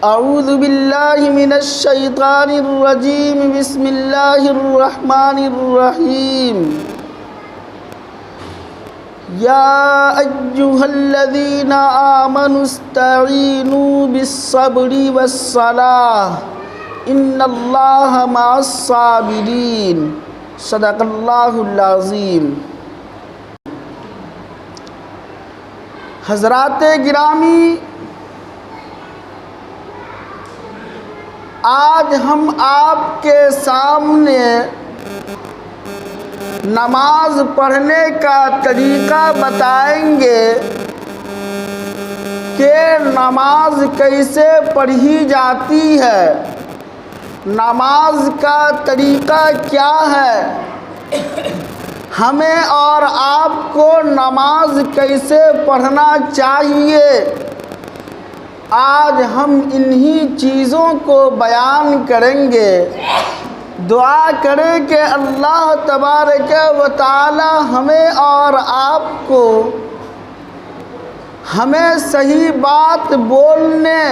اعوذ باللہ من الشیطان الرجیم بسم اللہ الرحمن الرحیم یا ایہا الذین آمنوا استعینوا بالصبر والصلاۃ ان اللہ مع الصابرین صدق اللہ العظیم۔ حضرات گرامی، آج ہم آپ کے سامنے نماز پڑھنے کا طریقہ بتائیں گے کہ نماز کیسے پڑھی جاتی ہے، نماز کا طریقہ کیا ہے، ہمیں اور آپ کو نماز کیسے پڑھنا چاہیے۔ آج ہم انہی چیزوں کو بیان کریں گے۔ دعا کریں کہ اللہ تبارک و تعالی ہمیں اور آپ کو ہمیں صحیح بات بولنے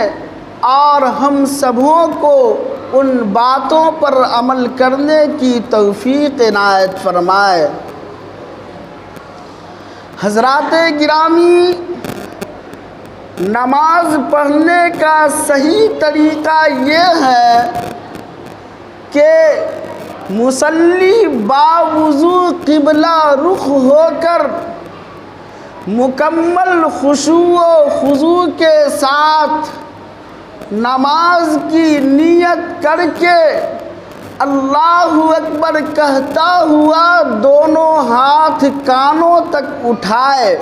اور ہم سبوں کو ان باتوں پر عمل کرنے کی توفیق عنایت فرمائے۔ حضرات گرامی، نماز پڑھنے کا صحیح طریقہ یہ ہے کہ مصلی باوضو قبلہ رخ ہو کر مکمل خشوع و خضوع کے ساتھ نماز کی نیت کر کے اللہ اکبر کہتا ہوا دونوں ہاتھ کانوں تک اٹھائے،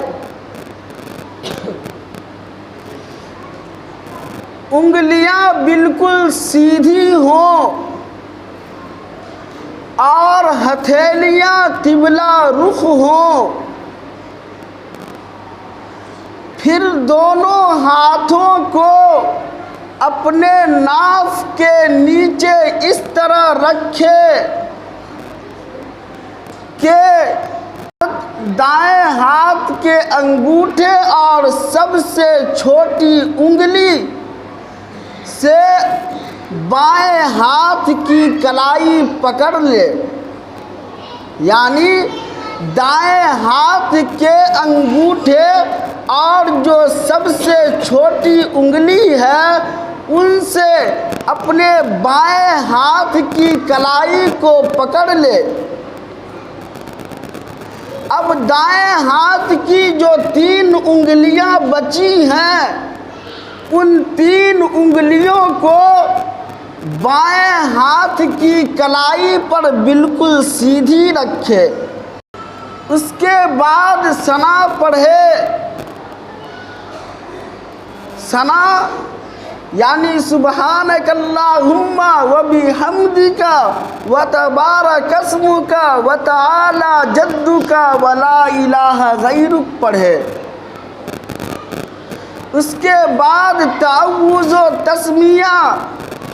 انگلیاں بالکل سیدھی ہوں اور ہتھیلیاں قبلہ رخ ہوں، پھر دونوں ہاتھوں کو اپنے ناف کے نیچے اس طرح رکھے کہ دائیں ہاتھ کے انگوٹھے اور سب سے چھوٹی انگلی سے بائیں ہاتھ کی کلائی پکڑ لے، یعنی دائیں ہاتھ کے انگوٹھے اور جو سب سے چھوٹی انگلی ہے ان سے اپنے بائیں ہاتھ کی کلائی کو پکڑ لے۔ اب دائیں ہاتھ کی جو 3 انگلیاں بچی ہیں ان 3 انگلیوں کو بائیں ہاتھ کی کلائی پر بالکل سیدھی رکھے، اس کے بعد ثنا پڑھے۔ ثنا یعنی سبحانک اللہم وبحمدک وتبارک اسمک وتعالی جدک ولا الہ غیرک پڑھے۔ اس کے بعد تعوذ و تسمیہ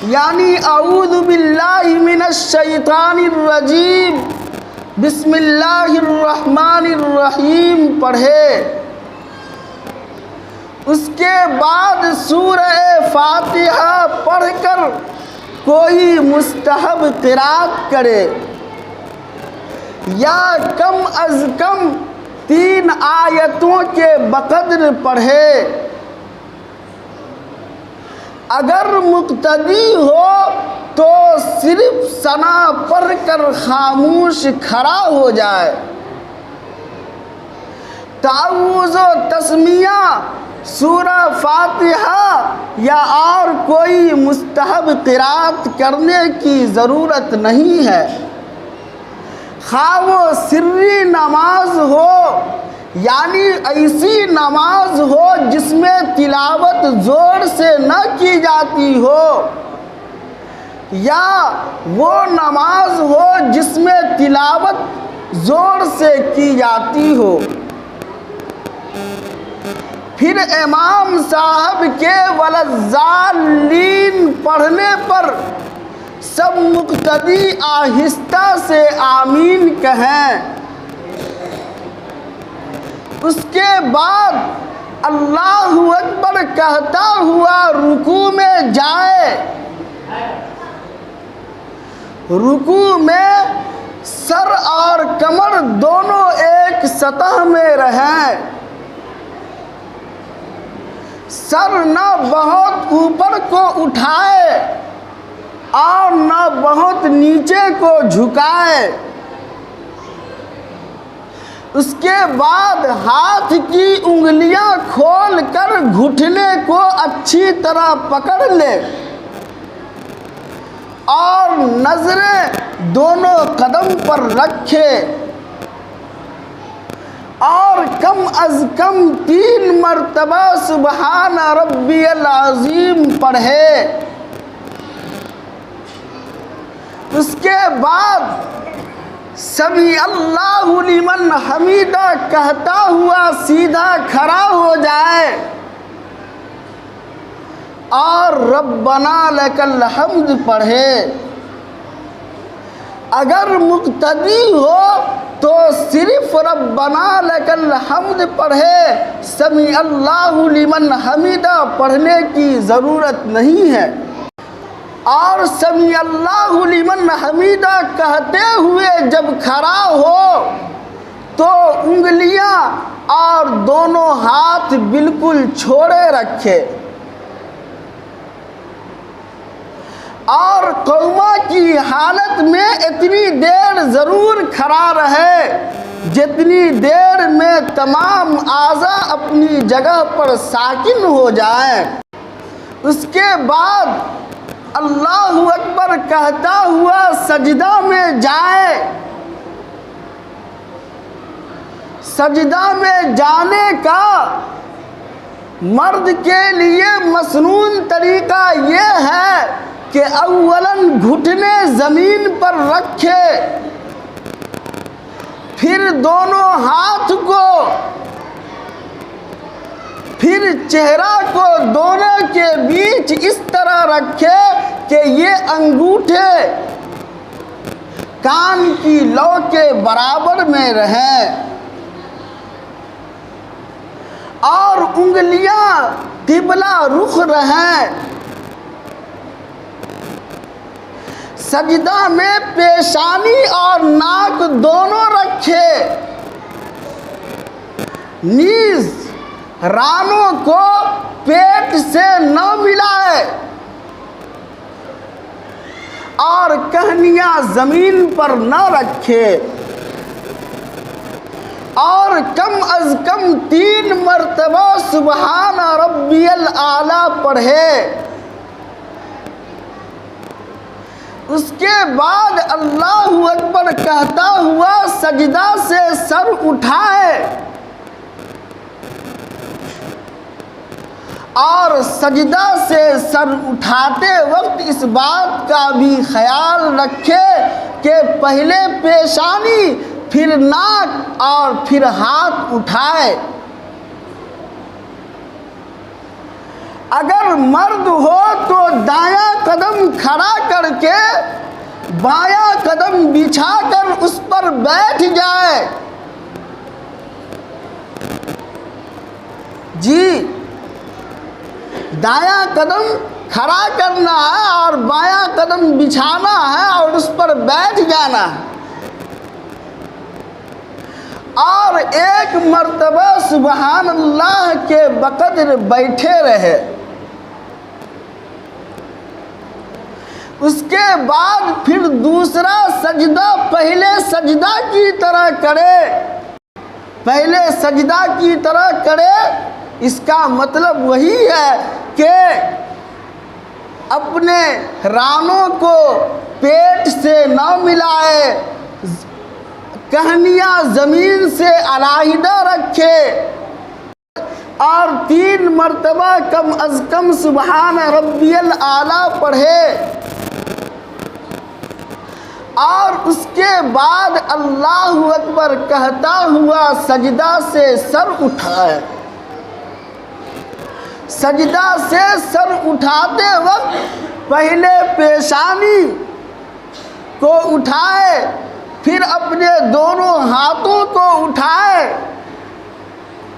یعنی اعوذ باللہ من الشیطان الرجیم بسم اللہ الرحمن الرحیم پڑھے۔ اس کے بعد سورہ فاتحہ پڑھ کر کوئی مستحب قرات کرے یا کم از کم 3 آیتوں کے بقدر پڑھے۔ اگر مقتدی ہو تو صرف ثنا پڑھ کر خاموش کھڑا ہو جائے۔ تعوذ و تسمیہ سورہ فاتحہ یا اور کوئی مستحب قرات کرنے کی ضرورت نہیں ہے، خواہ وہ سری نماز ہو یعنی ایسی نماز ہو جس میں تلاوت زور سے نہ کی جاتی ہو، یا وہ نماز ہو جس میں تلاوت زور سے کی جاتی ہو۔ پھر امام صاحب کے ولضالین پڑھنے پر سب مقتدی آہستہ سے آمین کہیں۔ اس کے بعد اللہ اکبر کہتا ہوا رکوع میں جائے، رکوع میں سر اور کمر دونوں ایک سطح میں رہیں، سر نہ بہت اوپر کو اٹھائے اور نہ بہت نیچے کو جھکائے۔ اس کے بعد ہاتھ کی انگلیاں کھول کر گھٹنے کو اچھی طرح پکڑ لے اور نظریں دونوں قدم پر رکھے اور کم از کم 3 مرتبہ سبحان ربی العظیم پڑھے۔ اس کے بعد سمیع اللہ لمن حمیدہ کہتا ہوا سیدھا کھڑا ہو جائے اور ربنا لک الحمد پڑھے۔ اگر مقتدی ہو تو صرف ربنا لک الحمد پڑھے، سمیع اللہ لمن حمیدہ پڑھنے کی ضرورت نہیں ہے۔ اور سمیع اللہ لمن حمیدہ کہتے ہوئے جب کھڑا ہو تو انگلیاں اور دونوں ہاتھ بالکل چھوڑے رکھے اور قوما کی حالت میں اتنی دیر ضرور کھڑا رہے جتنی دیر میں تمام اعضاء اپنی جگہ پر ساکن ہو جائیں۔ اس کے بعد اللہ اکبر کہتا ہوا سجدہ میں جائے۔ سجدہ میں جانے کا مرد کے لیے مسنون طریقہ یہ ہے کہ اولاً گھٹنے زمین پر رکھے، پھر دونوں ہاتھ کو، پھر چہرہ کو دونوں کے بیچ اس طرح رکھے کہ یہ انگوٹھے کان کی لو کے برابر میں رہیں اور انگلیاں قبلہ رخ رہیں۔ سجدہ میں پیشانی اور ناک دونوں رکھے، نیز رانوں کو پیٹ سے نہ ملائے اور کہنیاں زمین پر نہ رکھے اور کم از کم 3 مرتبہ سبحان ربی الاعلیٰ پڑھے۔ اس کے بعد اللہ اکبر کہتا ہوا سجدہ سے سر اٹھائے اور سجدہ سے سر اٹھاتے وقت اس بات کا بھی خیال رکھے کہ پہلے پیشانی، پھر ناک اور پھر ہاتھ اٹھائے۔ اگر مرد ہو تو دایاں قدم کھڑا کر کے بایاں قدم بچھا کر اس پر بیٹھ جائے۔ جی، دایاں قدم کھڑا کرنا ہے اور بایاں قدم بچھانا ہے اور اس پر بیٹھ جانا ہے اور 1 مرتبہ سبحان اللہ کے بقدر بیٹھے رہے۔ اس کے بعد پھر دوسرا سجدہ پہلے سجدہ کی طرح کرے، پہلے سجدہ کی طرح کرے۔ اس کا مطلب وہی ہے کہ اپنے رانوں کو پیٹ سے نہ ملائے، کہنیاں زمین سے علیحدہ رکھے اور 3 مرتبہ کم از کم سبحان ربی الاعلیٰ پڑھے اور اس کے بعد اللہ اکبر کہتا ہوا سجدہ سے سر اٹھائے۔ سجدہ سے سر اٹھاتے وقت پہلے پیشانی کو اٹھائے، پھر اپنے دونوں ہاتھوں کو اٹھائے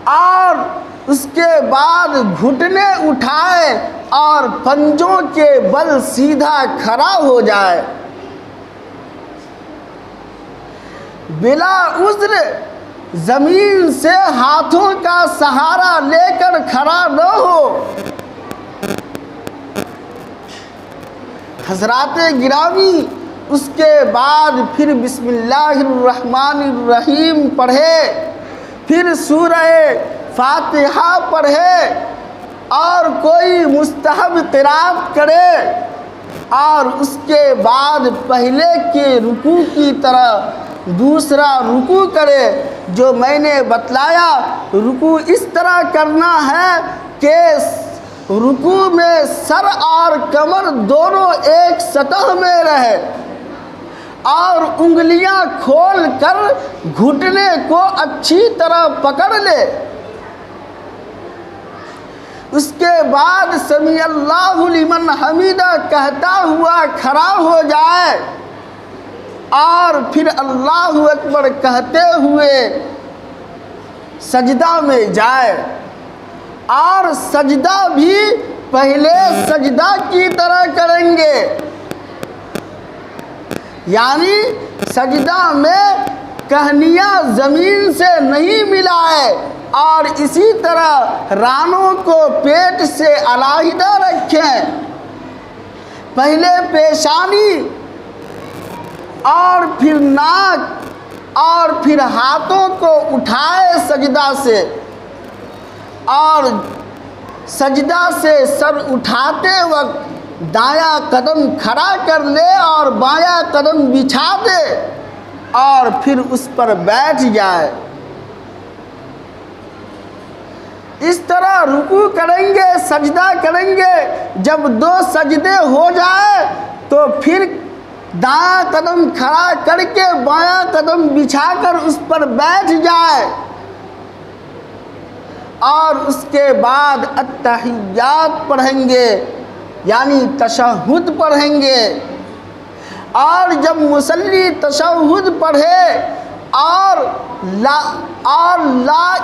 اور اس کے بعد گھٹنے اٹھائے اور پنجوں کے بل سیدھا کھڑا ہو جائے، بلا عذر زمین سے ہاتھوں کا سہارا لے کر کھڑا نہ ہو۔ حضرات گرامی، اس کے بعد پھر بسم اللہ الرحمن الرحیم پڑھے، پھر سورہ فاتحہ پڑھے اور کوئی مستحب قرات کرے، اور اس کے بعد پہلے کے رکوع کی طرح دوسرا رکوع کرے۔ جو میں نے بتلایا، رکوع اس طرح کرنا ہے کہ رکوع میں سر اور کمر دونوں ایک سطح میں رہے، اور انگلیاں کھول کر گھٹنے کو اچھی طرح پکڑ لے۔ اس کے بعد سمیع اللہ لمن حمیدہ کہتا ہوا کھڑا ہو جائے، اور پھر اللہ اکبر کہتے ہوئے سجدہ میں جائے، اور سجدہ بھی پہلے سجدہ کی طرح کریں گے، یعنی سجدہ میں کہنیاں زمین سے نہیں ملائے، اور اسی طرح رانوں کو پیٹ سے علیحدہ رکھیں، پہلے پیشانی اور پھر ناک، اور پھر ہاتھوں کو اٹھائے سجدہ سے، اور سجدہ سے سر اٹھاتے وقت دایاں قدم کھڑا کر لے اور بایاں قدم بچھا دے، اور پھر اس پر بیٹھ جائے۔ اس طرح رکوع کریں گے، سجدہ کریں گے۔ جب دو سجدے ہو جائے تو پھر دایاں قدم کھڑا کر کے بایاں قدم بچھا کر اس پر بیٹھ جائے، اور اس کے بعد التحیات پڑھیں گے، یعنی تشہد پڑھیں گے۔ اور جب مصلی تشہد پڑھے اور لا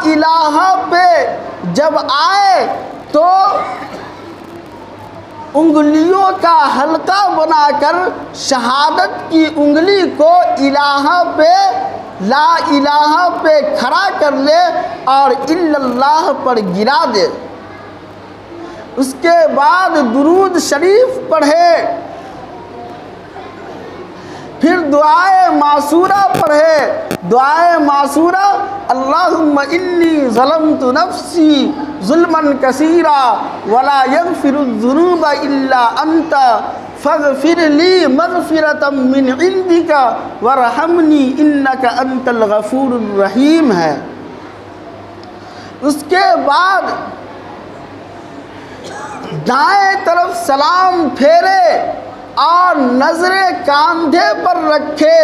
الہ پہ جب آئے تو انگلیوں کا حلقہ بنا کر شہادت کی انگلی کو الہ پہ، لا الہ پہ کھڑا کر لے اور الا اللہ پر گرا دے۔ اس کے بعد درود شریف پڑھے، پھر دعائے معصورہ پڑھے۔ دعائے معصورہ: اللہم انی ظلمت نفسی ظلما کثیرا ولا یغفر الذنوب الا انت فاغفر لی مغفرۃ من عندک وارحمنی انک انت الغفور الرحیم ہے۔ اس کے بعد دائیں طرف سلام پھیرے اور نظریں کاندھے پر رکھے،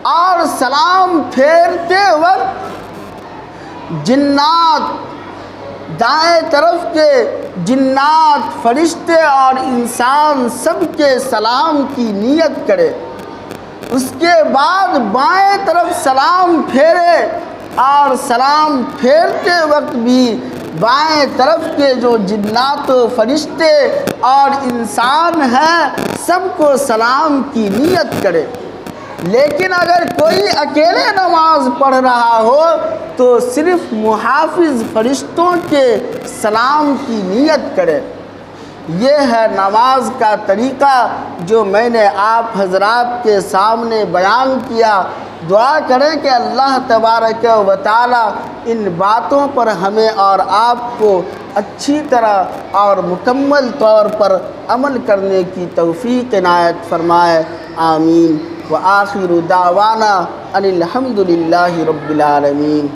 اور سلام پھیرتے وقت جنات، دائیں طرف کے جنات، فرشتے اور انسان سب کے سلام کی نیت کرے۔ اس کے بعد بائیں طرف سلام پھیرے، اور سلام پھیرتے وقت بھی بائیں طرف کے جو جنات و فرشتے اور انسان ہیں سب کو سلام کی نیت کرے۔ لیکن اگر کوئی اکیلے نماز پڑھ رہا ہو تو صرف محافظ فرشتوں کے سلام کی نیت کرے۔ یہ ہے نماز کا طریقہ جو میں نے آپ حضرات کے سامنے بیان کیا۔ دعا کریں کہ اللہ تبارک و تعالی ان باتوں پر ہمیں اور آپ کو اچھی طرح اور مکمل طور پر عمل کرنے کی توفیق عنایت فرمائے، آمین۔ وآخر دعوانا ان الحمد للہ رب العالمین۔